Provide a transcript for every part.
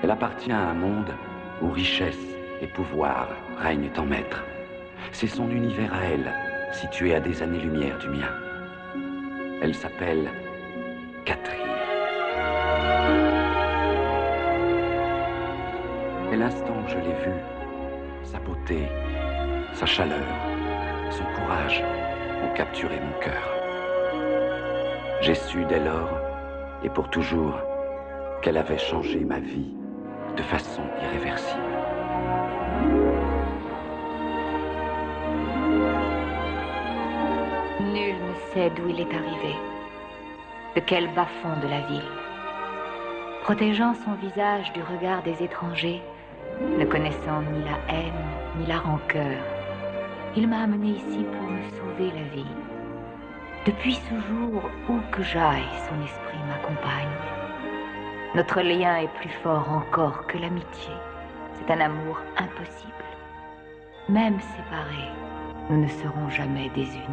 Elle appartient à un monde où richesse et pouvoir règnent en maître. C'est son univers à elle, situé à des années-lumière du mien. Elle s'appelle Catherine. Et l'instant où je l'ai vue, sa beauté, sa chaleur, son courage ont capturé mon cœur. J'ai su dès lors, et pour toujours, qu'elle avait changé ma vie de façon irréversible. Nul ne sait d'où il est arrivé, de quel bas-fond de la ville. Protégeant son visage du regard des étrangers, ne connaissant ni la haine, ni la rancœur, il m'a amené ici pour me sauver la vie. Depuis ce jour, où que j'aille, son esprit m'accompagne. Notre lien est plus fort encore que l'amitié. C'est un amour impossible. Même séparés, nous ne serons jamais désunis.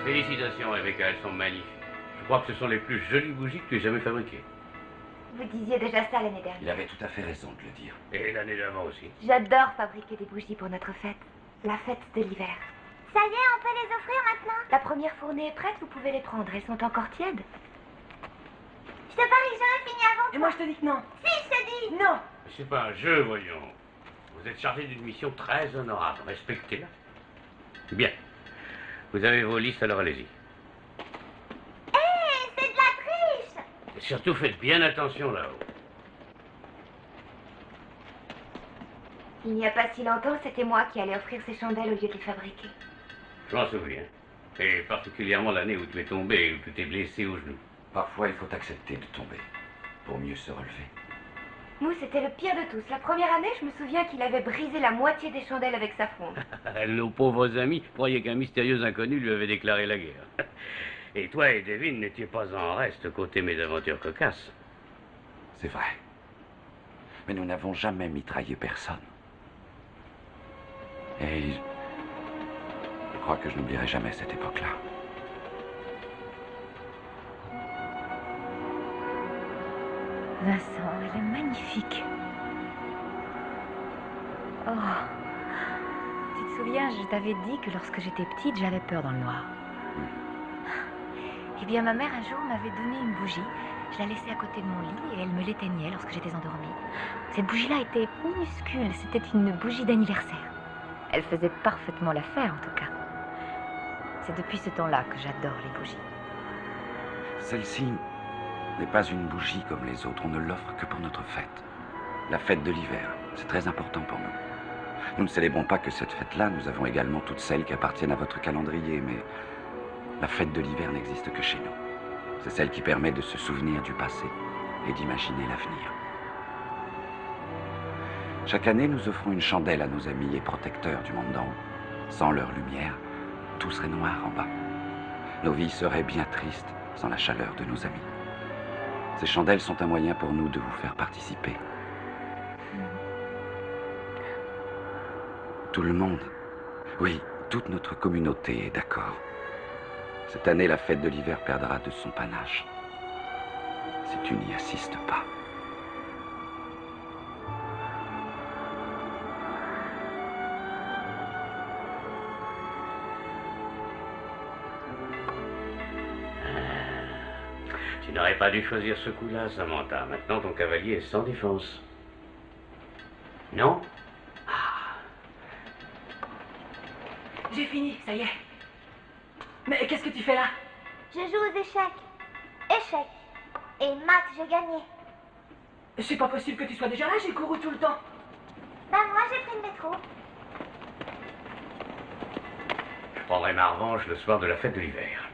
Félicitations, Rebecca, elles sont magnifiques. Je crois que ce sont les plus jolies bougies que tu aies jamais fabriquées. Vous disiez déjà ça l'année dernière. Il avait tout à fait raison de le dire. Et l'année d'avant aussi. J'adore fabriquer des bougies pour notre fête. La fête de l'hiver. Ça y est, on peut les offrir maintenant. La première fournée est prête, vous pouvez les prendre. Elles sont encore tièdes. Je te parie que j'aurais fini avant toi. Et moi je te dis que non. Si, je te dis. Non. Mais c'est pas un jeu, voyons. Vous êtes chargé d'une mission très honorable. Respectez-la. Bien. Vous avez vos listes, alors allez-y. Hé, c'est de la triche. Et surtout, faites bien attention là-haut. Il n'y a pas si longtemps, c'était moi qui allais offrir ces chandelles au lieu de les fabriquer. Je m'en souviens. Et particulièrement l'année où tu es tombé et où tu t'es blessé au genou. Parfois, il faut accepter de tomber pour mieux se relever. Mou, c'était le pire de tous. La première année, je me souviens qu'il avait brisé la moitié des chandelles avec sa fronde. Nos pauvres amis croyaient qu'un mystérieux inconnu lui avait déclaré la guerre. Et toi et Devin n'étiez pas en reste côté mes aventures cocasses. C'est vrai. Mais nous n'avons jamais mitraillé personne. Et je crois que je n'oublierai jamais cette époque-là. Vincent, elle est magnifique. Oh, tu te souviens, je t'avais dit que lorsque j'étais petite, j'avais peur dans le noir. Eh bien, ma mère, un jour, m'avait donné une bougie. Je la laissais à côté de mon lit et elle me l'éteignait lorsque j'étais endormie. Cette bougie-là était minuscule, c'était une bougie d'anniversaire. Elle faisait parfaitement l'affaire, en tout cas. C'est depuis ce temps-là que j'adore les bougies. Celle-ci n'est pas une bougie comme les autres. On ne l'offre que pour notre fête. La fête de l'hiver. C'est très important pour nous. Nous ne célébrons pas que cette fête-là. Nous avons également toutes celles qui appartiennent à votre calendrier. Mais la fête de l'hiver n'existe que chez nous. C'est celle qui permet de se souvenir du passé et d'imaginer l'avenir. Chaque année, nous offrons une chandelle à nos amis et protecteurs du monde d'en haut. Sans leur lumière, tout serait noir en bas. Nos vies seraient bien tristes sans la chaleur de nos amis. Ces chandelles sont un moyen pour nous de vous faire participer. Tout le monde, oui, toute notre communauté est d'accord. Cette année, la fête de l'hiver perdra de son panache. Si tu n'y assistes pas. Tu n'aurais pas dû choisir ce coup-là, Samantha. Maintenant, ton cavalier est sans défense. Non? J'ai fini, ça y est. Mais qu'est-ce que tu fais là? Je joue aux échecs. Échecs. Et Matt, j'ai gagné. C'est pas possible que tu sois déjà là, j'ai couru tout le temps. Bah moi, j'ai pris le métro. Je prendrai ma revanche le soir de la fête de l'hiver.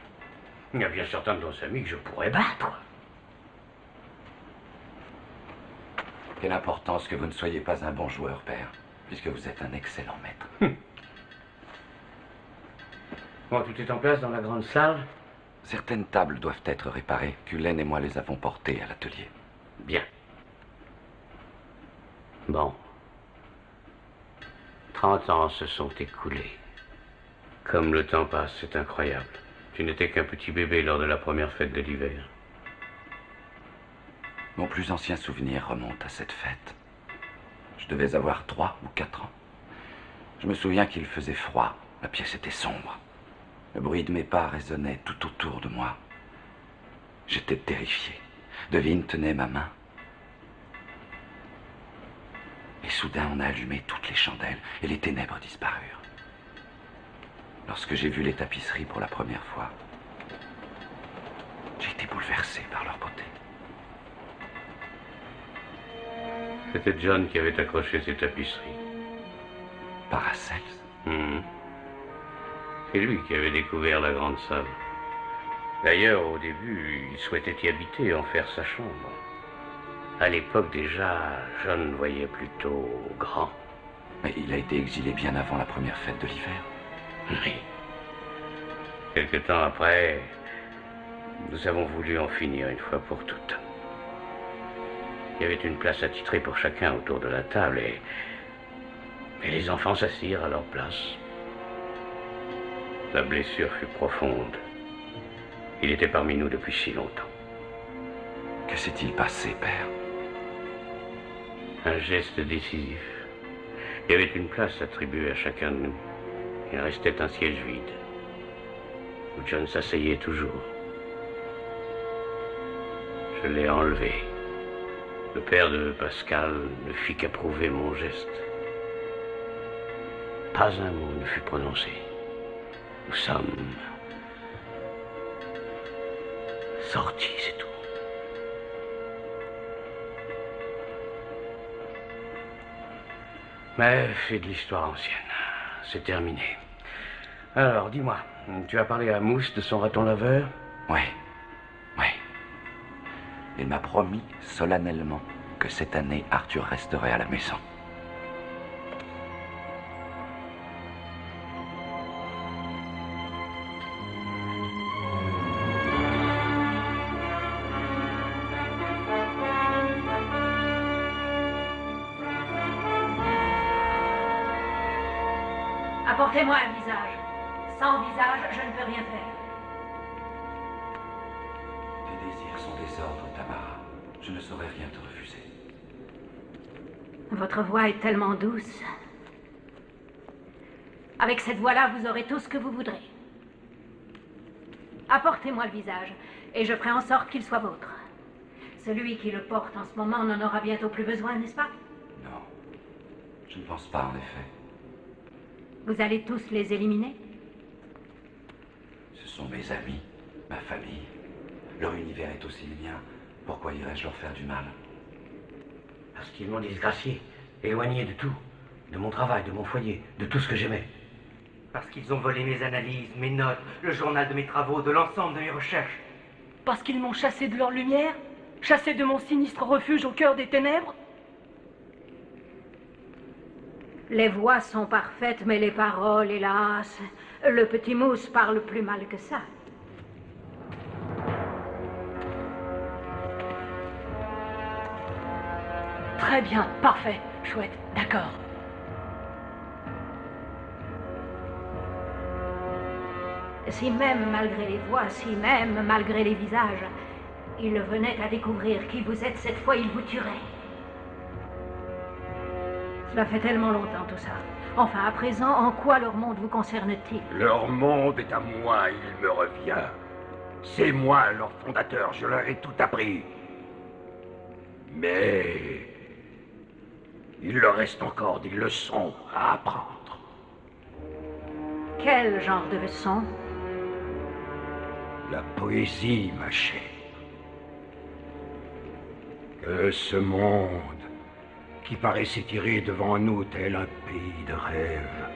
Il y a bien certains de nos amis que je pourrais battre. Quelle importance que vous ne soyez pas un bon joueur, père, puisque vous êtes un excellent maître. Bon, tout est en place dans la grande salle? Certaines tables doivent être réparées. Cullen et moi les avons portées à l'atelier. Bien. Bon. 30 ans se sont écoulés. Comme le temps passe, c'est incroyable. Tu n'étais qu'un petit bébé lors de la première fête de l'hiver. Mon plus ancien souvenir remonte à cette fête. Je devais avoir 3 ou 4 ans. Je me souviens qu'il faisait froid. La pièce était sombre. Le bruit de mes pas résonnait tout autour de moi. J'étais terrifié. Devine tenait ma main. Et soudain, on a allumé toutes les chandelles et les ténèbres disparurent. Lorsque j'ai vu les tapisseries pour la première fois, j'ai été bouleversé par leur beauté. C'était John qui avait accroché ces tapisseries. Paracels. C'est lui qui avait découvert la grande salle. D'ailleurs, au début, il souhaitait y habiter et en faire sa chambre. À l'époque déjà, John voyait plutôt grand. Mais il a été exilé bien avant la première fête de l'hiver. Oui. Quelque temps après, nous avons voulu en finir une fois pour toutes. Il y avait une place attitrée pour chacun autour de la table et les enfants s'assirent à leur place. La blessure fut profonde. Il était parmi nous depuis si longtemps. Que s'est-il passé, père? Un geste décisif. Il y avait une place attribuée à chacun de nous. Il restait un siège vide, où John s'asseyait toujours. Je l'ai enlevé. Le père de Pascal ne fit qu'approuver mon geste. Pas un mot ne fut prononcé. Nous sommes sortis, c'est tout. Mais c'est de l'histoire ancienne. C'est terminé. Alors, dis-moi, tu as parlé à Mousse de son raton laveur? Oui. Il m'a promis solennellement que cette année, Arthur resterait à la maison. Apportez-moi un visage. Sans visage, je ne peux rien faire. Tes désirs sont des ordres, Tamara. Je ne saurais rien te refuser. Votre voix est tellement douce. Avec cette voix-là, vous aurez tout ce que vous voudrez. Apportez-moi le visage, et je ferai en sorte qu'il soit vôtre. Celui qui le porte en ce moment n'en aura bientôt plus besoin, n'est-ce pas? Non, je ne pense pas, en effet. Vous allez tous les éliminer? Ce sont mes amis, ma famille. Leur univers est aussi le mien. Pourquoi irais-je leur faire du mal? Parce qu'ils m'ont disgracié, éloigné de tout. De mon travail, de mon foyer, de tout ce que j'aimais. Parce qu'ils ont volé mes analyses, mes notes, le journal de mes travaux, de l'ensemble de mes recherches. Parce qu'ils m'ont chassé de leur lumière? Chassé de mon sinistre refuge au cœur des ténèbres? Les voix sont parfaites, mais les paroles, hélas, le petit Mousse parle plus mal que ça. Très bien, parfait, chouette, d'accord. Si même malgré les voix, si même malgré les visages, il venait à découvrir qui vous êtes, cette fois il vous tuerait. Cela fait tellement longtemps tout ça. Enfin, à présent, en quoi leur monde vous concerne-t-il? Leur monde est à moi, il me revient. C'est moi leur fondateur, je leur ai tout appris. Mais il leur reste encore des leçons à apprendre. Quel genre de leçon? La poésie, ma chère. Que ce monde qui paraît s'étirer devant nous tel un pays de rêve,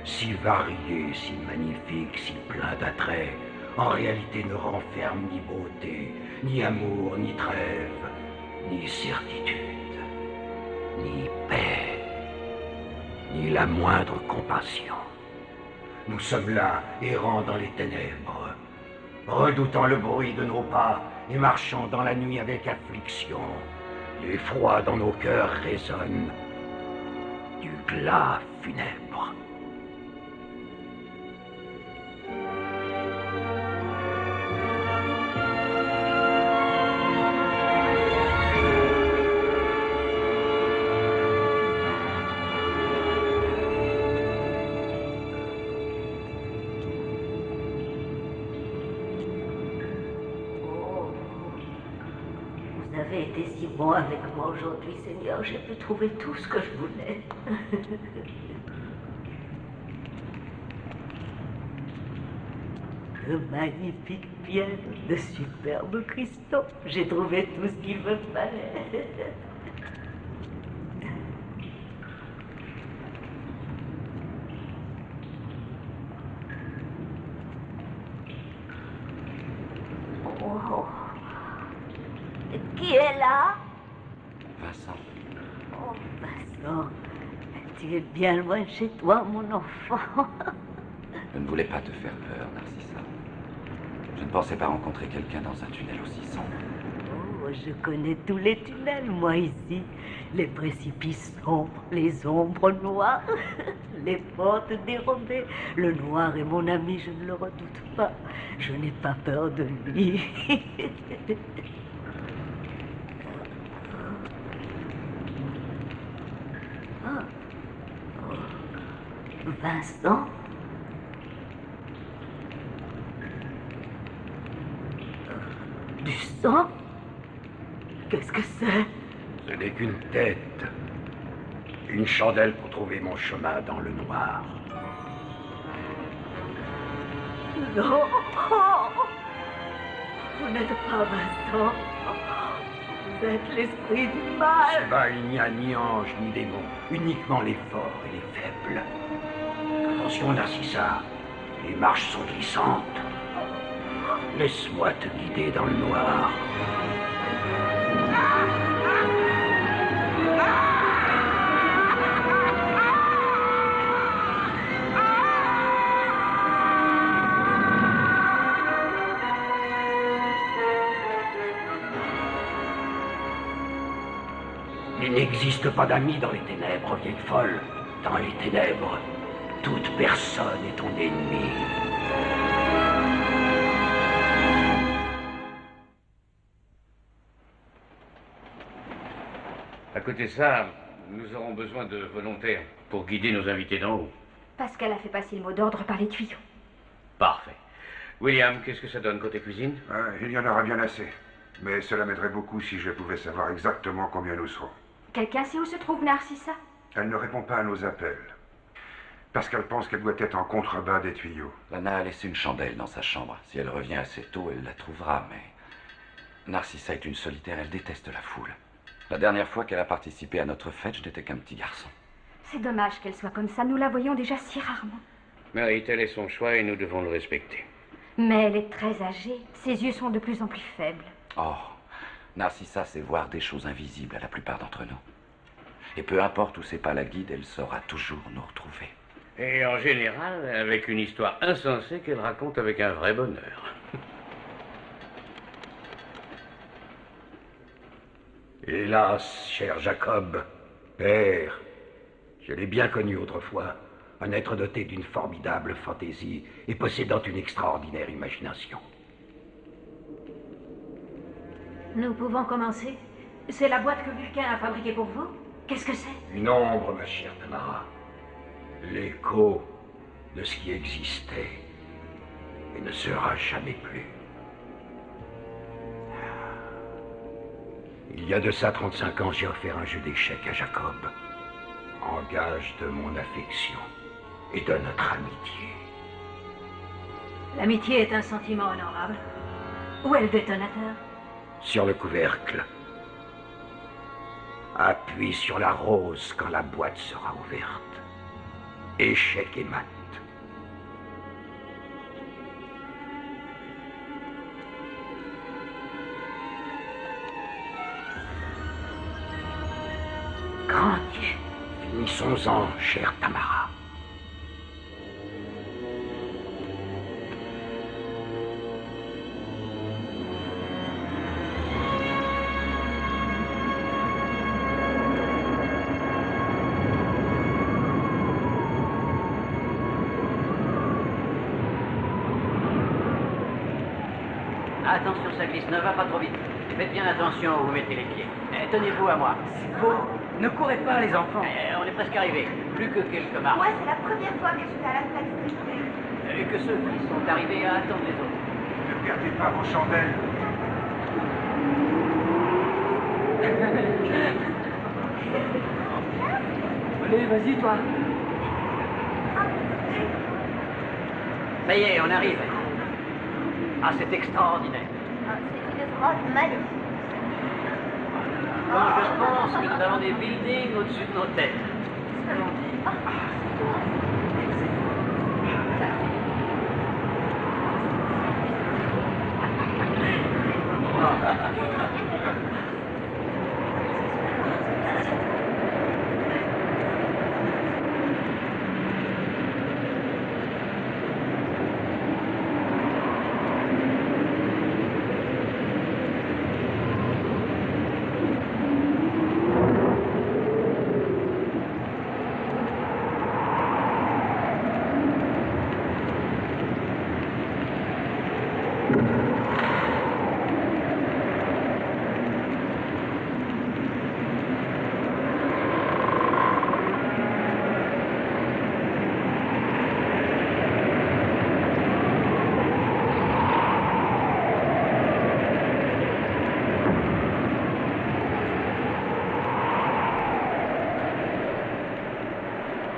si varié, si magnifique, si plein d'attraits, en réalité ne renferme ni beauté, ni amour, ni trêve, ni certitude, ni paix, ni la moindre compassion. Nous sommes là, errants dans les ténèbres, redoutant le bruit de nos pas et marchant dans la nuit avec affliction. L'effroi dans nos cœurs résonne du glas funèbre. Vous avez été si bon avec moi aujourd'hui, Seigneur. J'ai pu trouver tout ce que je voulais. De magnifiques pierres, de superbes cristaux. J'ai trouvé tout ce qu'il me fallait. Oh. Qui est là? Vincent. Oh, Vincent, tu es bien loin de chez toi, mon enfant. Je ne voulais pas te faire peur, Narcissa. Je ne pensais pas rencontrer quelqu'un dans un tunnel aussi sombre. Oh, je connais tous les tunnels, moi, ici. Les précipices sombres, les ombres noires, les portes dérobées. Le noir est mon ami, je ne le redoute pas. Je n'ai pas peur de lui. Vincent? Du sang? Qu'est-ce que c'est? Ce n'est qu'une tête. Une chandelle pour trouver mon chemin dans le noir. Non! Oh, vous n'êtes pas Vincent. Vous êtes l'esprit du mal. Là-bas, il n'y a ni ange ni démon, uniquement les forts et les faibles. Attention, Narcissa, les marches sont glissantes. Laisse-moi te guider dans le noir. Il n'existe pas d'amis dans les ténèbres, vieille folle. Dans les ténèbres, toute personne est ton ennemi. À côté de ça, nous aurons besoin de volontaires pour guider nos invités d'en haut. Pascal a fait passer le mot d'ordre par les tuyaux. Parfait. William, qu'est-ce que ça donne côté cuisine? Il y en aura bien assez. Mais cela m'aiderait beaucoup si je pouvais savoir exactement combien nous serons. Quelqu'un sait où se trouve Narcissa? Elle ne répond pas à nos appels. Parce qu'elle pense qu'elle doit être en contrebas des tuyaux. Lana a laissé une chandelle dans sa chambre. Si elle revient assez tôt, elle la trouvera, mais... Narcissa est une solitaire, elle déteste la foule. La dernière fois qu'elle a participé à notre fête, je n'étais qu'un petit garçon. C'est dommage qu'elle soit comme ça, nous la voyons déjà si rarement. Mary, tel est son choix et nous devons le respecter. Mais elle est très âgée, ses yeux sont de plus en plus faibles. Oh, Narcissa sait voir des choses invisibles à la plupart d'entre nous. Et peu importe où ses pas la guident, elle saura toujours nous retrouver. Et en général, avec une histoire insensée qu'elle raconte avec un vrai bonheur. Hélas, cher Jacob, père, je l'ai bien connu autrefois, un être doté d'une formidable fantaisie et possédant une extraordinaire imagination. Nous pouvons commencer? C'est la boîte que Vulcain a fabriquée pour vous? Qu'est-ce que c'est? Une ombre, ma chère Tamara. L'écho de ce qui existait et ne sera jamais plus. Il y a de ça 35 ans, j'ai offert un jeu d'échecs à Jacob. En gage de mon affection et de notre amitié. L'amitié est un sentiment honorable. Où est le détonateur? Sur le couvercle. Appuie sur la rose quand la boîte sera ouverte. Échec et mat. Grand Dieu. Finissons-en, chère Tamara. Attention, ça glisse, ne va pas trop vite. Faites bien attention où vous mettez les pieds. Tenez-vous à moi. C'est beau. Ne courez pas, les enfants. On est presque arrivés. Plus que quelques marches. Moi, c'est la première fois que je vais à la fête. Et que ceux qui sont arrivés à attendre les autres. Ne perdez pas vos chandelles. Allez, vas-y, toi. Ça y est, on arrive. Ah, c'est extraordinaire. C'est une grotte magnifique. Quand je pense que nous avons des buildings au-dessus de nos têtes.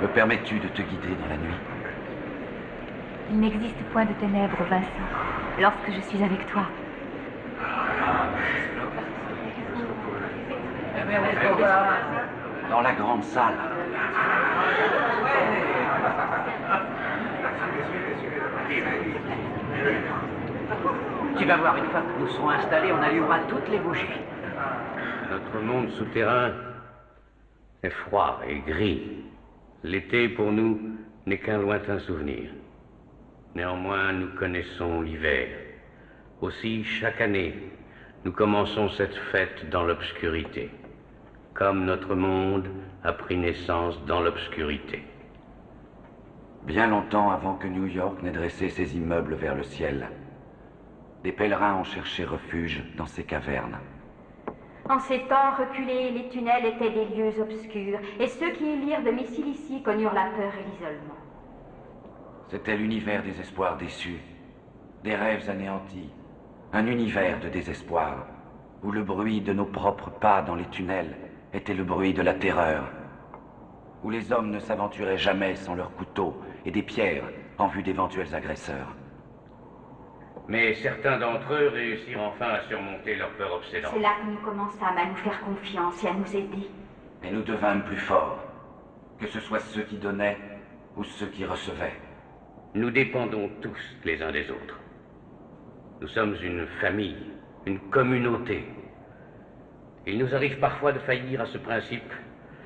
Me permets-tu de te guider dans la nuit? Il n'existe point de ténèbres, Vincent, lorsque je suis avec toi. Dans la grande salle. Tu vas voir, une fois que nous serons installés, on allumera toutes les bougies. Notre monde souterrain est froid et gris. L'été, pour nous, n'est qu'un lointain souvenir. Néanmoins, nous connaissons l'hiver. Aussi, chaque année, nous commençons cette fête dans l'obscurité, comme notre monde a pris naissance dans l'obscurité. Bien longtemps avant que New York n'ait dressé ses immeubles vers le ciel, des pèlerins ont cherché refuge dans ces cavernes. En ces temps reculés, les tunnels étaient des lieux obscurs, et ceux qui y lirent de Missilici connurent la peur et l'isolement. C'était l'univers des espoirs déçus, des rêves anéantis, un univers de désespoir, où le bruit de nos propres pas dans les tunnels était le bruit de la terreur, où les hommes ne s'aventuraient jamais sans leurs couteaux et des pierres en vue d'éventuels agresseurs. Mais certains d'entre eux réussirent enfin à surmonter leur peur obsédante. C'est là que nous commençâmes à nous faire confiance et à nous aider. Et nous devînmes plus forts, que ce soit ceux qui donnaient ou ceux qui recevaient. Nous dépendons tous les uns des autres. Nous sommes une famille, une communauté. Il nous arrive parfois de faillir à ce principe.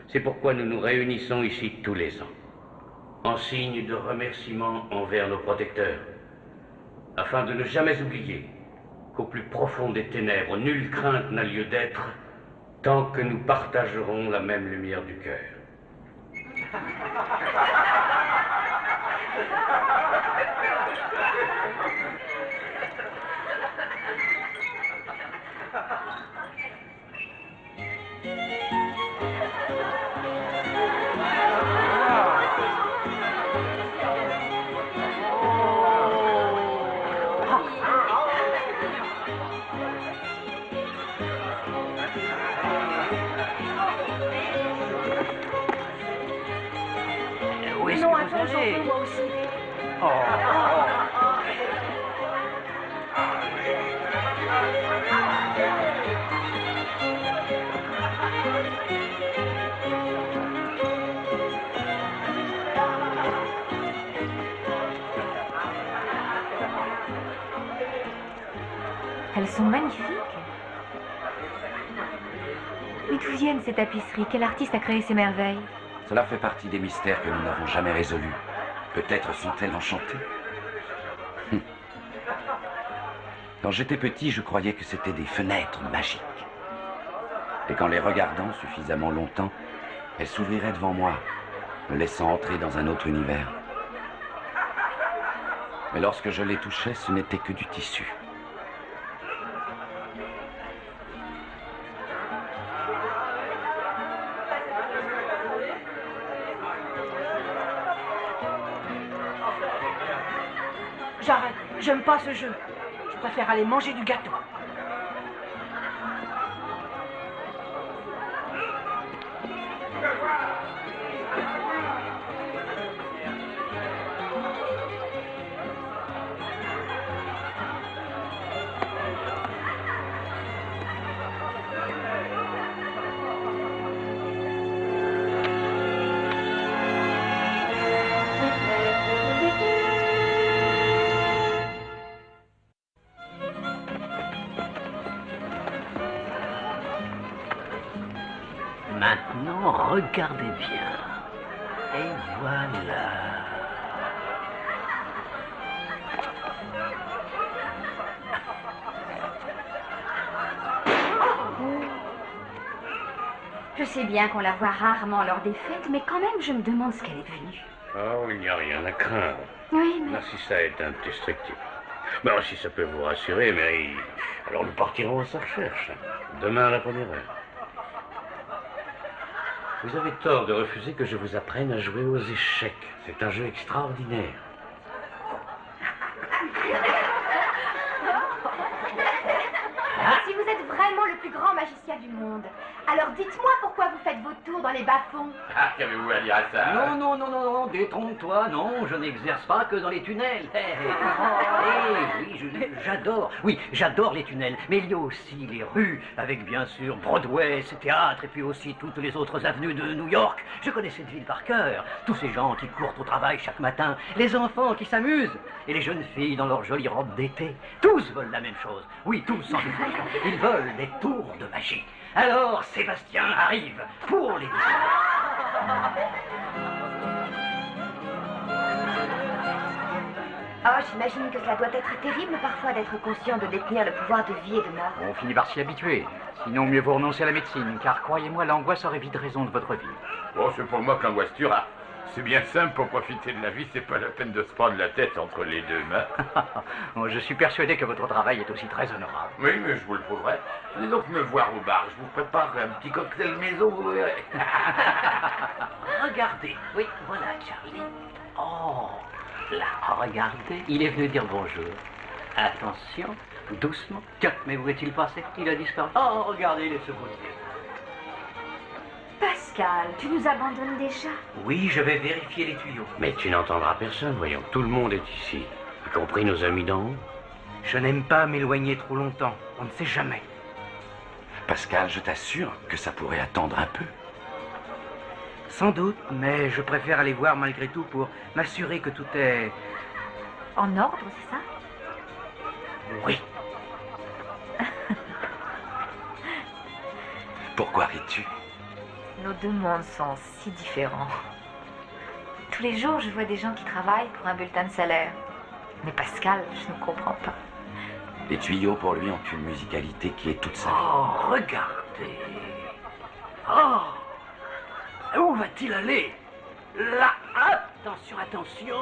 C'est pourquoi nous nous réunissons ici tous les ans, en signe de remerciement envers nos protecteurs, afin de ne jamais oublier qu'au plus profond des ténèbres, nulle crainte n'a lieu d'être tant que nous partagerons la même lumière du cœur. non, que attends, vous j'en avez. veux moi aussi. Elles sont magnifiques. Mais d'où viennent ces tapisseries? Quel artiste a créé ces merveilles? Cela fait partie des mystères que nous n'avons jamais résolus. Peut-être sont-elles enchantées. Quand j'étais petit, je croyais que c'était des fenêtres magiques. Et qu'en les regardant suffisamment longtemps, elles s'ouvriraient devant moi, me laissant entrer dans un autre univers. Mais lorsque je les touchais, ce n'était que du tissu. J'arrête, j'aime pas ce jeu. Je préfère aller manger du gâteau. Maintenant, regardez bien. Et voilà. Je sais bien qu'on la voit rarement lors des fêtes, mais quand même, je me demande ce qu'elle est devenue. Oh, il n'y a rien à craindre. Oui, mais... Narcissa est indestructible. Ben, si ça peut vous rassurer, Mary, alors nous partirons à sa recherche. Demain à la première heure. Vous avez tort de refuser que je vous apprenne à jouer aux échecs. C'est un jeu extraordinaire. Si vous êtes vraiment le plus grand magicien du monde, alors dites-moi pourquoi vous faites vos tours dans les bas-fonds. Ah, qu'avez-vous à dire à ça? Non, non, non, non, non, détrompe-toi, non, je n'exerce pas que dans les tunnels. Oui, j'adore les tunnels, mais il y a aussi les rues, avec bien sûr Broadway, ses théâtres, et puis aussi toutes les autres avenues de New York. Je connais cette ville par cœur. Tous ces gens qui courent au travail chaque matin, les enfants qui s'amusent, et les jeunes filles dans leurs jolies robes d'été. Tous veulent la même chose. Oui, tous sans exception. Ils veulent des tours de magie. Alors, Sébastien arrive pour les Oh, j'imagine que cela doit être terrible parfois d'être conscient de détenir le pouvoir de vie et de mort. On finit par s'y habituer. Sinon, mieux vaut renoncer à la médecine, car croyez-moi, l'angoisse aurait vite raison de votre vie. Bon, c'est pour moi que l'angoisse tuera. C'est bien simple, pour profiter de la vie, c'est pas la peine de se prendre la tête entre les deux mains. Bon, je suis persuadé que votre travail est aussi très honorable. Oui, mais je vous le prouverai. Venez donc me voir au bar, je vous prépare un petit cocktail maison, vous verrez. Regardez, oui, voilà Charlie. Oh, là, regardez, il est venu dire bonjour. Attention, doucement. Tiens, mais où est-il passé? Il a disparu. Oh, regardez, il est saupoudré. Pascal, tu nous abandonnes déjà? Oui, je vais vérifier les tuyaux. Mais tu n'entendras personne, voyons. Tout le monde est ici, y compris nos amis d'en haut. Je n'aime pas m'éloigner trop longtemps. On ne sait jamais. Pascal, je t'assure que ça pourrait attendre un peu. Sans doute, mais je préfère aller voir malgré tout pour m'assurer que tout est... En ordre, c'est ça? Oui. Pourquoi ris-tu? Nos deux mondes sont si différents. Tous les jours, je vois des gens qui travaillent pour un bulletin de salaire. Mais Pascal, je ne comprends pas. Les tuyaux, pour lui, ont une musicalité qui est toute sa vie. Oh, regardez. Oh, où va-t-il aller? Là, attention, attention.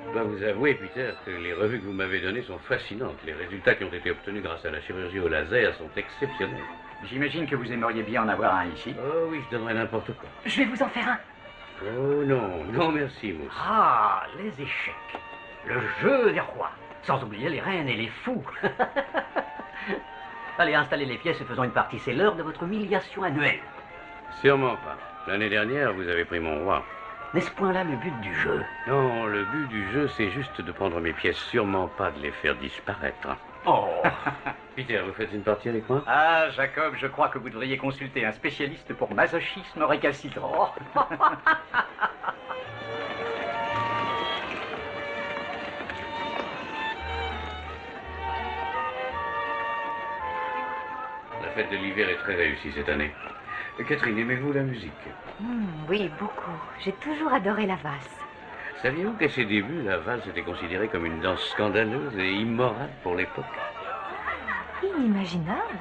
Je dois vous avouer, Peter, que les revues que vous m'avez données sont fascinantes. Les résultats qui ont été obtenus grâce à la chirurgie au laser sont exceptionnels. J'imagine que vous aimeriez bien en avoir un ici. Oh oui, je donnerais n'importe quoi. Je vais vous en faire un. Oh non, non merci, Mousse. Ah, les échecs. Le jeu des rois. Sans oublier les reines et les fous. Allez, installez les pièces et faisons une partie. C'est l'heure de votre humiliation annuelle. Sûrement pas. L'année dernière, vous avez pris mon roi. N'est-ce point là le but du jeu? Non, le but du jeu, c'est juste de prendre mes pièces, sûrement pas de les faire disparaître. Oh. Peter, vous faites une partie avec moi? Ah, Jacob, je crois que vous devriez consulter un spécialiste pour masochisme récalcitrant. La fête de l'hiver est très réussie cette année. Catherine, aimez-vous la musique? Oui, beaucoup. J'ai toujours adoré la valse. Saviez-vous qu'à ses débuts, la valse était considérée comme une danse scandaleuse et immorale pour l'époque? Inimaginable.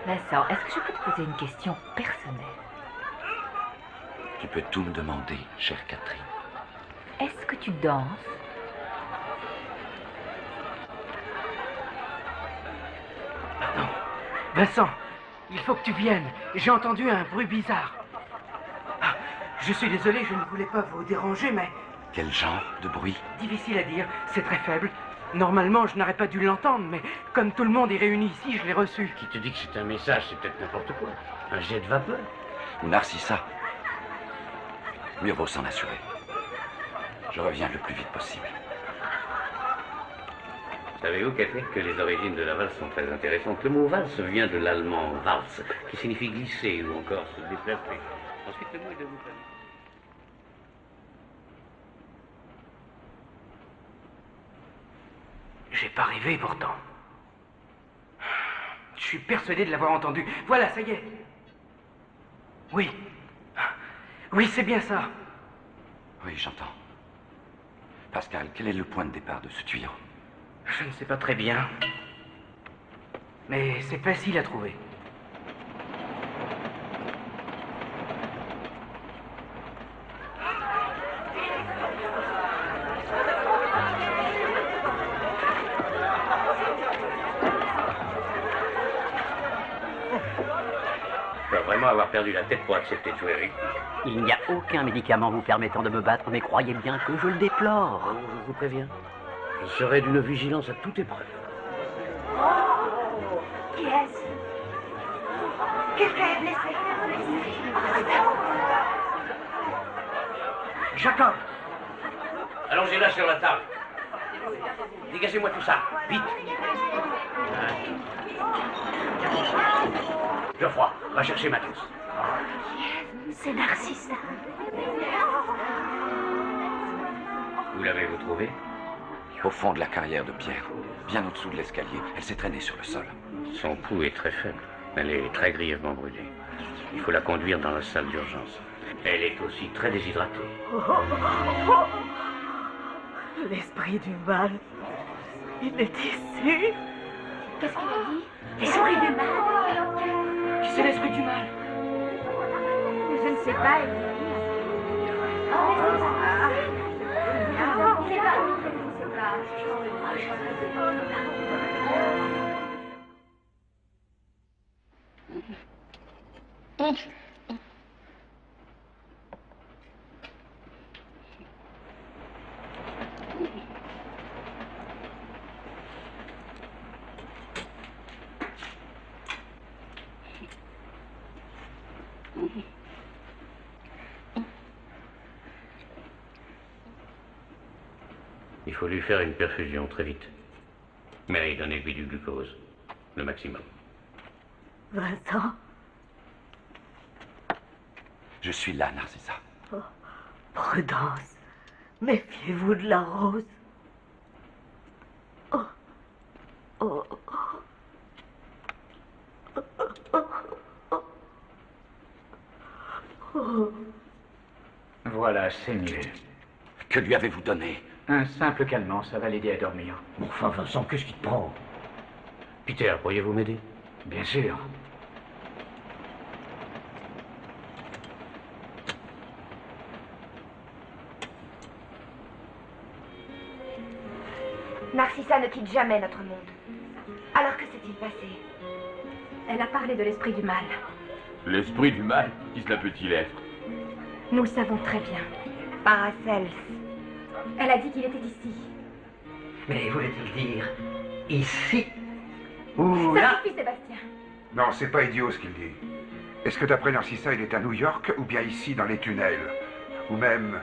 Vincent, est-ce que je peux te poser une question personnelle? Tu peux tout me demander, chère Catherine. Est-ce que tu danses? Vincent, il faut que tu viennes. J'ai entendu un bruit bizarre. Ah, je suis désolé, je ne voulais pas vous déranger, mais... Quel genre de bruit? Difficile à dire, c'est très faible. Normalement, je n'aurais pas dû l'entendre, mais comme tout le monde est réuni ici, je l'ai reçu. Qui te dit que c'est un message? C'est peut-être n'importe quoi. Un jet de vapeur? Ou Narcissa. Mieux vaut s'en assurer. Je reviens le plus vite possible. Savez-vous, Catherine, que les origines de la valse sont très intéressantes? Le mot valse vient de l'allemand valse, qui signifie glisser ou encore se déplacer. Ensuite, le mot est devenu famille. J'ai pas rêvé pourtant. Je suis persuadé de l'avoir entendu. Voilà, ça y est. Oui. Oui, c'est bien ça. Oui, j'entends. Pascal, quel est le point de départ de ce tuyau? Je ne sais pas très bien. Mais c'est facile à trouver. Je dois vraiment avoir perdu la tête pour accepter de jouer avec vous. Il n'y a aucun médicament vous permettant de me battre, mais croyez bien que je le déplore. Oh, je vous préviens. Je serai d'une vigilance à toute épreuve. Qui est-ce? Quelqu'un est blessé. Jacob! Allongez là sur la table. Dégagez-moi tout ça, vite. Geoffroy, va chercher Mathus. C'est Narcissa. Où l'avez-vous trouvée? Au fond de la carrière de pierre, bien au-dessous de l'escalier. Elle s'est traînée sur le sol. Son pouls est très faible. Elle est très grièvement brûlée. Il faut la conduire dans la salle d'urgence. Elle est aussi très déshydratée. L'esprit du mal. Il est ici. Qu'est-ce qu'il a dit? L'esprit du mal. Qui c'est l'esprit du mal? Je ne sais pas, Émilie. Il faut lui faire une perfusion très vite. Mais donnez-lui du glucose, le maximum. Vincent. Je suis là, Narcissa. Oh, prudence. Méfiez-vous de la rose. Oh. Oh. Oh. Voilà, c'est mieux. Que lui avez-vous donné? Un simple calmant, ça va l'aider à dormir. Enfin, Vincent, qu'est-ce qui te prend? Peter, pourriez-vous m'aider? Bien sûr. Narcissa ne quitte jamais notre monde. Alors que s'est-il passé? Elle a parlé de l'esprit du mal. L'esprit du mal, qui cela peut-il être? Nous le savons très bien. Paracelse. Elle a dit qu'il était ici. Mais voulait-il dire ici ou Ça là? suffit, Sébastien. Non, c'est pas idiot ce qu'il dit. Est-ce que d'après Narcissa, il est à New York ou bien ici dans les tunnels? Ou même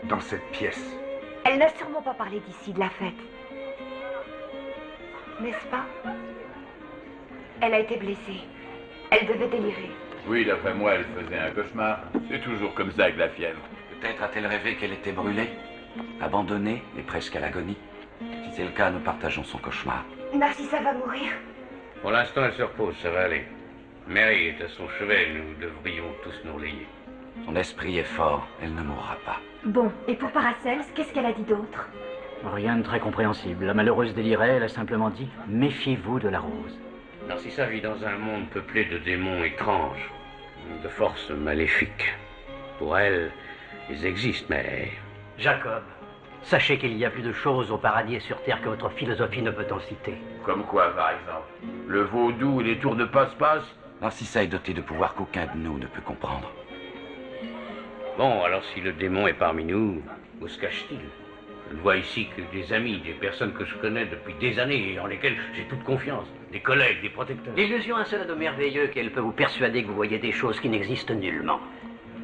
dans cette pièce? Elle n'a sûrement pas parlé d'ici, de la fête. N'est-ce pas? Elle a été blessée. Elle devait délirer. Oui, d'après moi, elle faisait un cauchemar. C'est toujours comme ça avec la fièvre. Peut-être a-t-elle rêvé qu'elle était brûlée, abandonnée et presque à l'agonie. Si c'est le cas, nous partageons son cauchemar. Narcissa va mourir. Pour l'instant, elle se repose, ça va aller. Mary est à son chevet, nous devrions tous nous relayer. Son esprit est fort, elle ne mourra pas. Bon, et pour Paracelse, qu'est-ce qu'elle a dit d'autre? Rien de très compréhensible. La malheureuse délirait, elle a simplement dit « Méfiez-vous de la rose ». Narcissa vit dans un monde peuplé de démons étranges, de forces maléfiques. Pour elle, ils existent, mais... Jacob, sachez qu'il y a plus de choses au paradis et sur terre que votre philosophie ne peut en citer. Comme quoi, par exemple? Le vaudou et les tours de passe-passe? Narcissa est dotée de pouvoirs qu'aucun de nous ne peut comprendre. Bon, alors si le démon est parmi nous, où se cache-t-il? Je ne vois ici que des amis, des personnes que je connais depuis des années et en lesquelles j'ai toute confiance. Des collègues, des protecteurs. L'illusion a cela de merveilleux qu'elle peut vous persuader que vous voyez des choses qui n'existent nullement.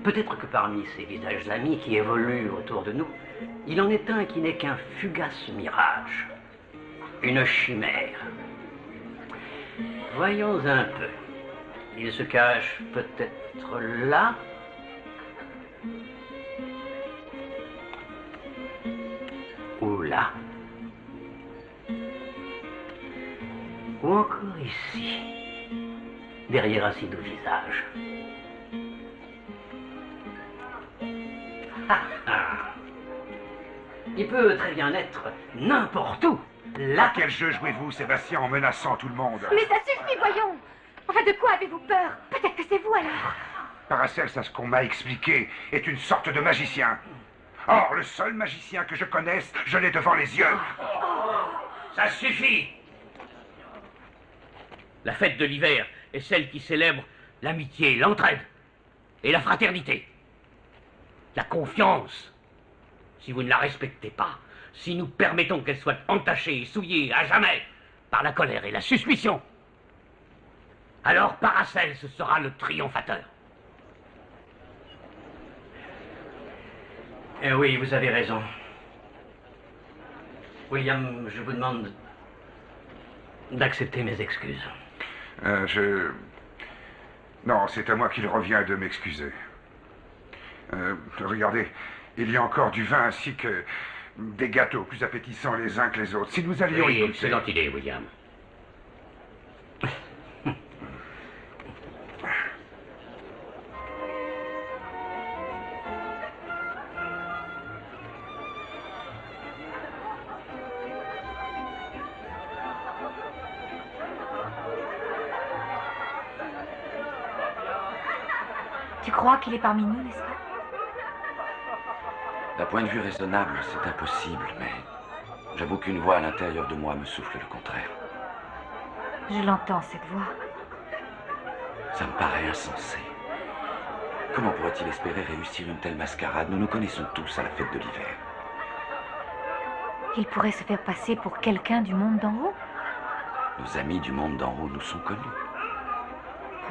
Peut-être que parmi ces visages amis qui évoluent autour de nous, il en est un qui n'est qu'un fugace mirage. Une chimère. Voyons un peu. Il se cache peut-être là. Ou là. Ou encore ici. Derrière un si doux visage. Il peut très bien être n'importe où. Là. À quel jeu jouez-vous, Sébastien, en menaçant tout le monde? Mais ça suffit, voyons. Enfin, de quoi avez-vous peur? Peut-être que c'est vous, alors. Paracelse, à ce qu'on m'a expliqué, est une sorte de magicien. Or, le seul magicien que je connaisse, je l'ai devant les yeux. Ça suffit! La fête de l'hiver est celle qui célèbre l'amitié, l'entraide et la fraternité. La confiance. Si vous ne la respectez pas, si nous permettons qu'elle soit entachée et souillée à jamais par la colère et la suspicion, alors Paracelse sera le triomphateur. Eh oui, vous avez raison. William, je vous demande d'accepter mes excuses. Non, c'est à moi qu'il revient de m'excuser. Regardez, il y a encore du vin ainsi que des gâteaux plus appétissants les uns que les autres. Si nous allions y Oui, goûter... excellente idée, William. Tu crois qu'il est parmi nous, n'est-ce pas? D'un point de vue raisonnable, c'est impossible, mais j'avoue qu'une voix à l'intérieur de moi me souffle le contraire. Je l'entends, cette voix. Ça me paraît insensé. Comment pourrait-il espérer réussir une telle mascarade? Nous nous connaissons tous à la fête de l'hiver. Il pourrait se faire passer pour quelqu'un du monde d'en haut? Nos amis du monde d'en haut nous sont connus.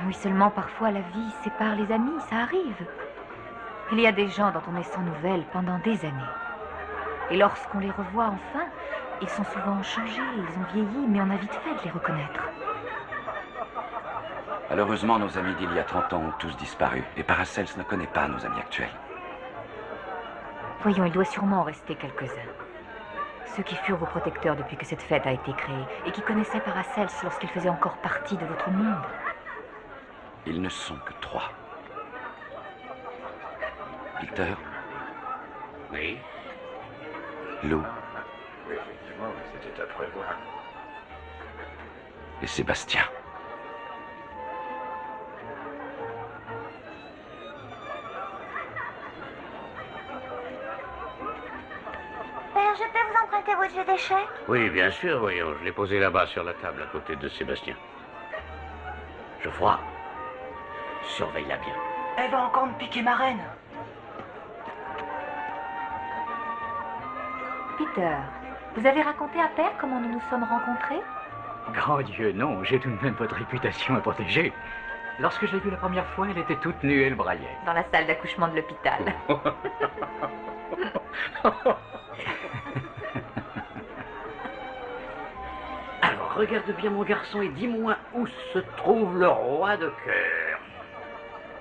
Oui, seulement parfois la vie sépare les amis, ça arrive. Il y a des gens dont on est sans nouvelles pendant des années. Et lorsqu'on les revoit enfin, ils sont souvent changés, ils ont vieilli, mais on a vite fait de les reconnaître. Malheureusement, nos amis d'il y a 30 ans ont tous disparu, et Paracelse ne connaît pas nos amis actuels. Voyons, il doit sûrement en rester quelques-uns. Ceux qui furent vos protecteurs depuis que cette fête a été créée, et qui connaissaient Paracelse lorsqu'il faisait encore partie de votre monde. Ils ne sont que 3. Peter. Oui. Lou. Oui, effectivement, c'était à prévoir. Et Sébastien. Père Père, je peux vous emprunter votre jeu d'échecs? Oui, bien sûr, voyons. Je l'ai posé là-bas sur la table à côté de Sébastien. Geoffroy, surveille-la bien. Elle va encore me piquer ma reine. Peter, vous avez raconté à Père comment nous nous sommes rencontrés? Grand Dieu, non, j'ai tout de même votre réputation à protéger. Lorsque je l'ai vue la première fois, elle était toute nue et elle braillait. Dans la salle d'accouchement de l'hôpital. Alors, regarde bien mon garçon et dis-moi où se trouve le roi de cœur.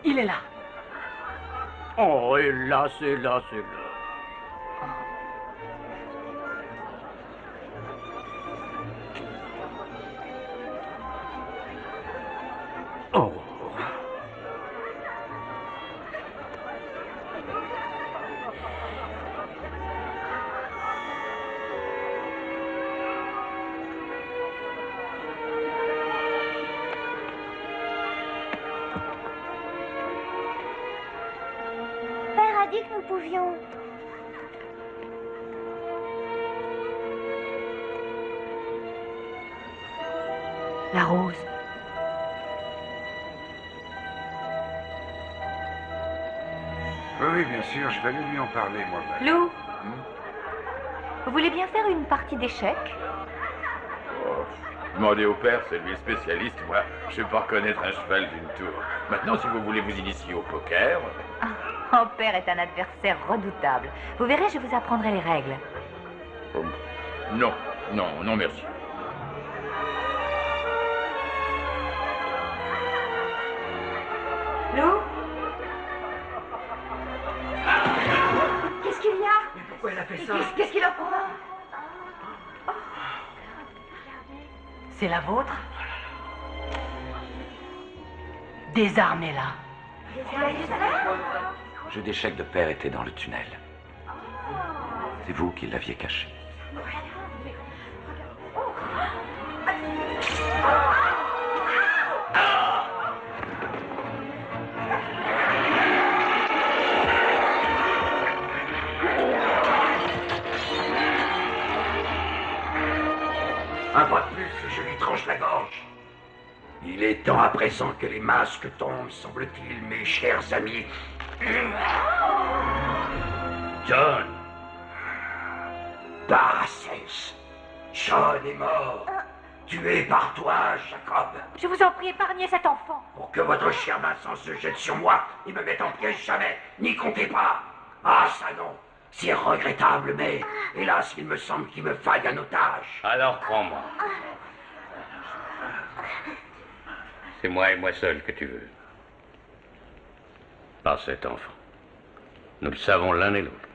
Il est là. Oh, et là, c'est là, c'est là. Oh. Père a dit que nous pouvions. La rose. Oui, bien sûr, je vais aller lui en parler moi-même. Lou, vous voulez bien faire une partie d'échecs? Oh, demandez au père, c'est lui le spécialiste. Moi, je sais pas reconnaître un cheval d'une tour. Maintenant, si vous voulez vous initier au poker... Oh, Père est un adversaire redoutable. Vous verrez, je vous apprendrai les règles. Oh, non, non, non, merci. Lou? Qu'est-ce qu'il y a? Mais pourquoi elle a fait ça? Qu'est-ce qu'il en prend? C'est la vôtre? Désarmez-la. Le jeu d'échecs de Père était dans le tunnel. C'est vous qui l'aviez caché. Un pas de plus et je lui tranche la gorge. Il est temps à présent que les masques tombent, semble-t-il, mes chers amis. John. Paracels. John est mort. Tué par toi, Jacob. Je vous en prie, épargnez cet enfant. Pour que votre cher Vincent se jette sur moi et me mette en piège jamais. N'y comptez pas. Ah, ça non. C'est regrettable, mais hélas, il me semble qu'il me faille un otage. Alors prends-moi. C'est moi et moi seul que tu veux. Pas cet enfant. Nous le savons l'un et l'autre.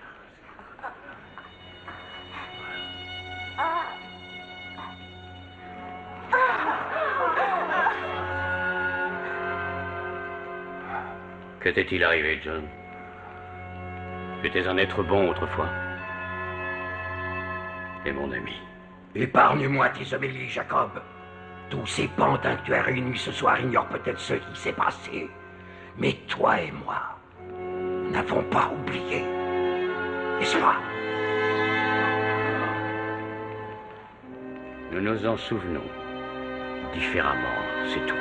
Que t'est-il arrivé, John? Tu étais un être bon autrefois. Et mon ami. Épargne-moi tes homélies, Jacob. Tous ces pantins que tu as réunis ce soir ignorent peut-être ce qui s'est passé. Mais toi et moi, nous n'avons pas oublié. N'est-ce pas? Nous nous en souvenons. Différemment, c'est tout.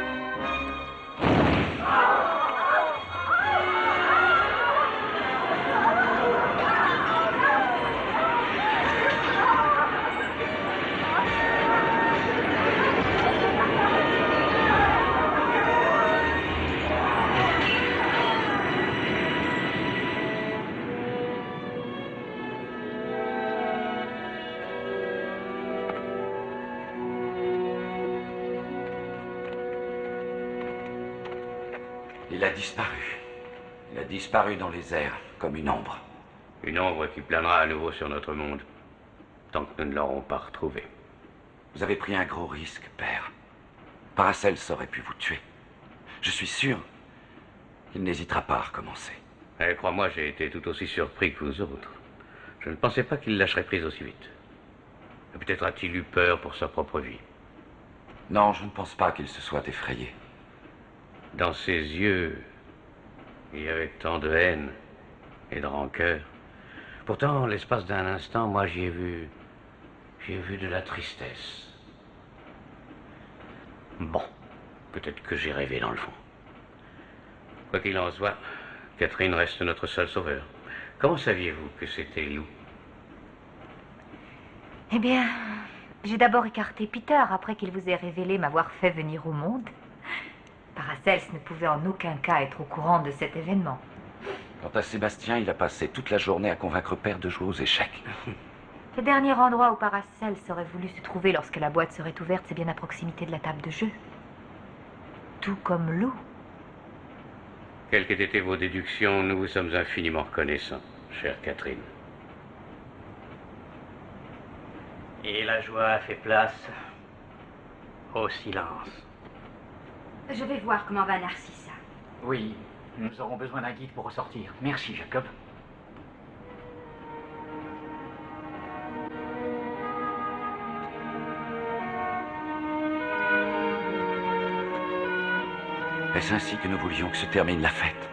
Il a disparu. Il a disparu dans les airs, comme une ombre. Une ombre qui planera à nouveau sur notre monde, tant que nous ne l'aurons pas retrouvé. Vous avez pris un gros risque, Père. Paracels aurait pu vous tuer. Je suis sûr qu'il n'hésitera pas à recommencer. Et crois-moi, j'ai été tout aussi surpris que vous autres. Je ne pensais pas qu'il lâcherait prise aussi vite. Peut-être a-t-il eu peur pour sa propre vie. Non, je ne pense pas qu'il se soit effrayé. Dans ses yeux, il y avait tant de haine et de rancœur. Pourtant, l'espace d'un instant, moi, j'ai vu de la tristesse. Bon, peut-être que j'ai rêvé dans le fond. Quoi qu'il en soit, Catherine reste notre seul sauveur. Comment saviez-vous que c'était Lou? Eh bien, j'ai d'abord écarté Peter après qu'il vous ait révélé m'avoir fait venir au monde. Paracels ne pouvait en aucun cas être au courant de cet événement. Quant à Sébastien, il a passé toute la journée à convaincre Père de jouer aux échecs. Le dernier endroit où Paracels aurait voulu se trouver lorsque la boîte serait ouverte, c'est bien à proximité de la table de jeu. Tout comme Lou. Quelles qu'aient été vos déductions, nous vous sommes infiniment reconnaissants, chère Catherine. Et la joie fait place au silence. Je vais voir comment va Narcissa. Oui, nous aurons besoin d'un guide pour ressortir. Merci, Jacob. Est-ce ainsi que nous voulions que se termine la fête?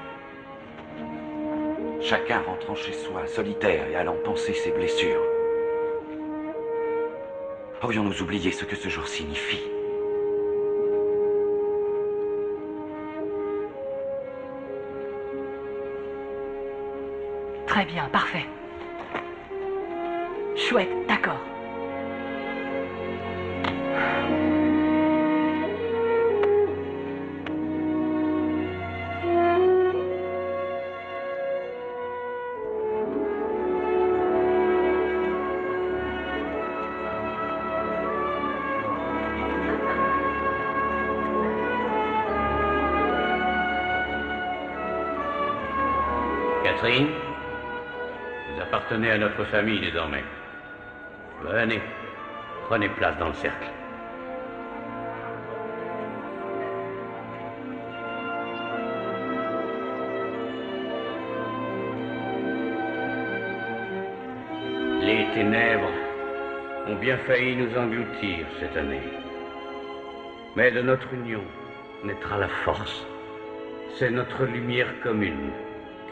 Chacun rentrant chez soi, solitaire et allant penser ses blessures. Aurions-nous oublié ce que ce jour signifie? Très bien, parfait. Chouette, d'accord. Catherine, vous appartenez à notre famille désormais. Venez, prenez place dans le cercle. Les ténèbres ont bien failli nous engloutir cette année. Mais de notre union naîtra la force. C'est notre lumière commune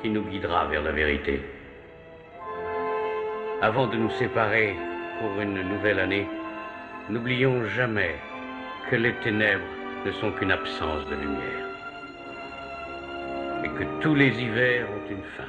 qui nous guidera vers la vérité. Avant de nous séparer pour une nouvelle année, n'oublions jamais que les ténèbres ne sont qu'une absence de lumière et que tous les hivers ont une fin.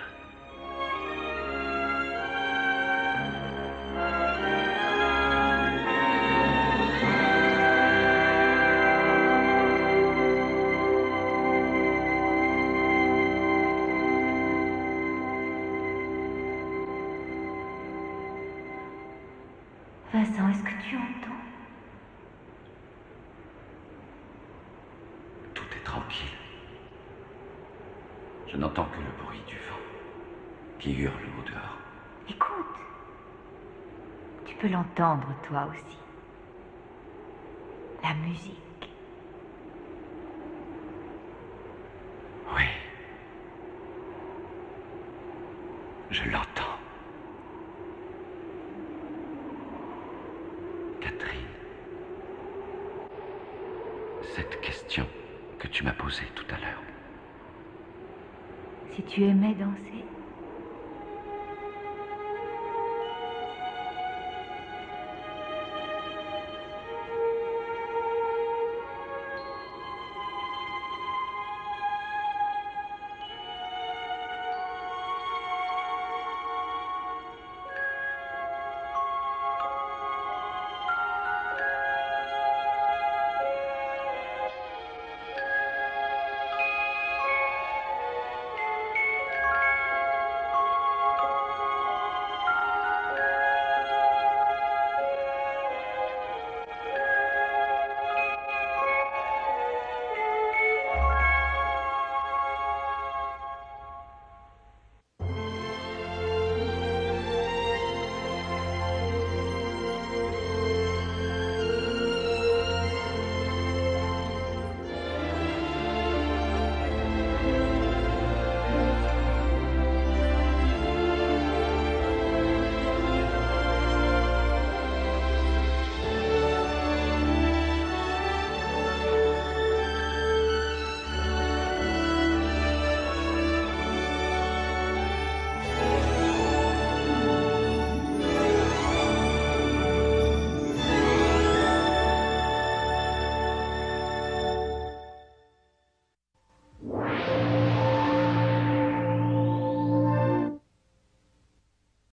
Vincent, est-ce que tu entends? Tout est tranquille. Je n'entends que le bruit du vent qui hurle au dehors. Écoute. Tu peux l'entendre, toi aussi. La musique. Oui. Je l'entends. Catherine, cette question que tu m'as posée tout à l'heure. Si tu aimais danser,